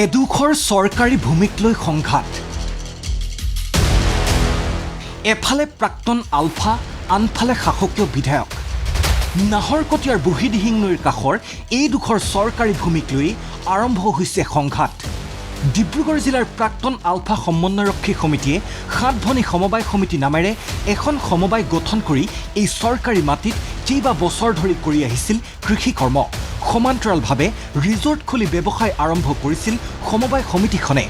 এডোখৰ চৰকাৰী ভূমিক লৈ সংঘাত এফালে প্ৰাক্তন আলফা আনফালে শাসকীয় বিধায়ক নাহৰকটীয়াৰ বুঢ়ীদিহিং নৈৰ কাষৰ এই দুখৰ চৰকাৰী ভূমিক লৈ আৰম্ভ হৈছে সংঘাত ডিব্ৰুগড় জিলাৰ প্ৰাক্তন আলফা সমন্বয়ৰক্ষী সমিতিয়ে ৭ ভনী সমবায় সমিতি নামেৰে এখন সমবায় গঠন কৰি এই চৰকাৰী মাটিত কেইবা বছৰ ধৰি কৰি আহিছিল কৃষি কৰ্ম সমান্তৰালভাৱে ৰিজৰ্ট খুলি ব্যৱসায় আৰম্ভ কৰিছিল সমবায় সমিতিখনে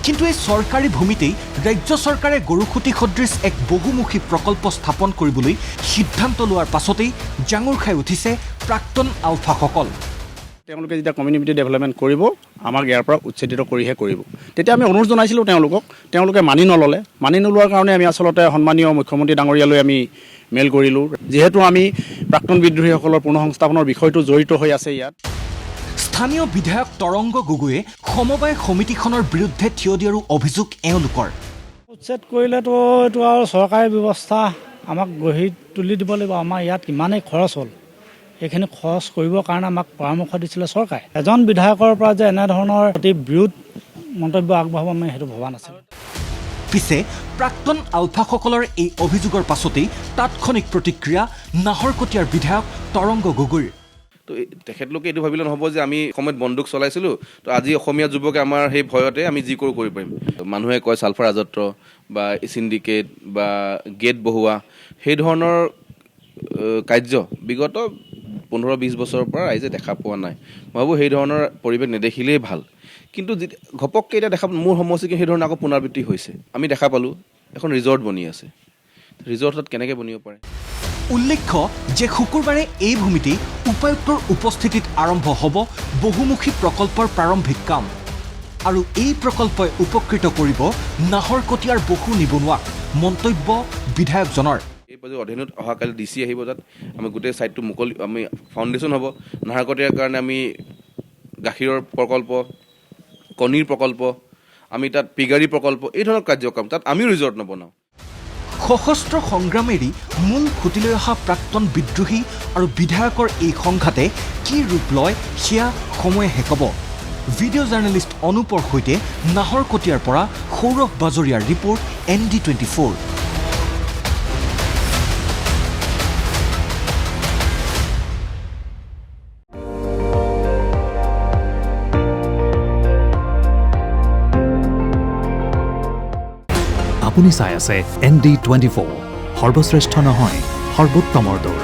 কিন্তু এই চৰকাৰী ভূমিতেই ৰাজ্য চৰকাৰে গৰুখুটি সদৃশ এক বহুমুখী প্ৰকল্প স্থাপন কৰিবলৈ সিদ্ধান্ত লোৱাৰ পাছতেই জাঙুৰ খাই উঠিছে প্ৰাক্তন আলফাসকল তেওঁলোকে যেতিয়া কমিউনিটি ডেভেলপমেণ্ট কৰিব আমাক ইয়াৰ পৰা উচ্ছেদিত কৰিহে কৰিব তেতিয়া আমি অনুৰোধ জনাইছিলোঁ তেওঁলোকে মানি নল'লে মানি নোলোৱাৰ কাৰণে আমি আচলতে সন্মানীয় মুখ্যমন্ত্ৰী ডাঙৰীয়ালৈ আমি মেইল কৰিলোঁ যিহেতু আমি প্ৰাক্তন বিদ্ৰোহীসকলৰ পুনঃসংস্থাপনৰ বিষয়টো জড়িত হৈ আছে ইয়াত স্থানীয় বিধায়ক তৰংগ গগৈয়ে সমবায় সমিতিখনৰ বিৰুদ্ধে থিয় দিয়াৰো অভিযোগ এওঁলোকৰ উচ্ছেদ কৰিলেতো এইটো আৰু চৰকাৰী ব্যৱস্থা আমাক গঢ়ি তুলি দিব লাগিব আমাৰ ইয়াত কিমানেই খৰচ হ'ল এইখিনি খৰচ কৰিবৰ কাৰণে আমাক পৰামৰ্শ দিছিলে চৰকাৰে এজন বিধায়কৰ পৰা যে এনেধৰণৰ অতি বিৰোধ মন্তব্য আগবঢ়াব আমি সেইটো ভবা নাছিলোঁ পিছে প্ৰাক্তন আলফাসকলৰ এই অভিযোগৰ পাছতেই তাৎক্ষণিক প্ৰতিক্ৰিয়া নাহৰকটীয়াৰ বিধায়ক তৰংগ গগৈৰ তো তেখেতলোকে এইটো ভাবিলে নহ'ব যে আমি সময়ত বন্দুক চলাইছিলোঁ তো আজি অসমীয়া যুৱকে আমাৰ সেই ভয়তে আমি যি কৰোঁ কৰিব পাৰিম মানুহে কয় ছালফাৰ ৰাজত্ব বা চিণ্ডিকেট বা গেট বহোৱা সেই ধৰণৰ কাৰ্য বিগত 15-20 বছৰৰ পৰা ৰাইজে দেখা পোৱা নাই মই ভাবোঁ সেই ধৰণৰ পৰিৱেশ নেদেখিলেই ভাল কিন্তু ঘপককৈ এতিয়া দেখা মোৰ সমষ্টিকে সেই ধৰণৰ আকৌ পুনৰাবৃত্তি হৈছে আমি দেখা পালোঁ এখন ৰিজৰ্ট বনি আছে ৰিজৰ্টত কেনেকৈ বনিব পাৰে উল্লেখ্য যে শুকুৰবাৰে এই ভূমিতেই উপায়ুক্তৰ উপস্থিতিত আৰম্ভ হ'ব বহুমুখী প্ৰকল্পৰ প্ৰাৰম্ভিক কাম আৰু এই প্ৰকল্পই উপকৃত কৰিব নাহৰকটীয়াৰ বহু নিবনুৱাক মন্তব্য বিধায়কজনৰ এই প্ৰজেক্ট অধীনত অহাকালি DC আহিব তাত আমি গোটেই ছাইটটো মুকলি আমি ফাউণ্ডেশ্যন হ'ব নাহৰকটীয়াৰ কাৰণে আমি গাখীৰৰ প্ৰকল্প কণীৰ প্ৰকল্প আমি তাত পিগাৰী প্ৰকল্প এই ধৰণৰ কাৰ্যক্ৰম তাত আমিও ৰিজৰ্ট নবনাওঁ সশস্ত্ৰ সংগ্ৰামেৰী মূল খুঁটিলৈ অহা প্ৰাক্তন বিদ্ৰোহী আৰু বিধায়কৰ এই সংঘাতে কি ৰূপ লয় সেয়া সময়েহে ক'ব ভিডিঅ' জাৰ্নেলিষ্ট অনুপৰ সৈতে নাহৰকটীয়াৰ পৰা সৌৰভ বাজৰিয়াৰ ৰিপৰ্ট ND24 আপুনি চাই আছে ND24 সৰ্বশ্ৰেষ্ঠ নহয় সৰ্বোত্তমৰ দৌৰ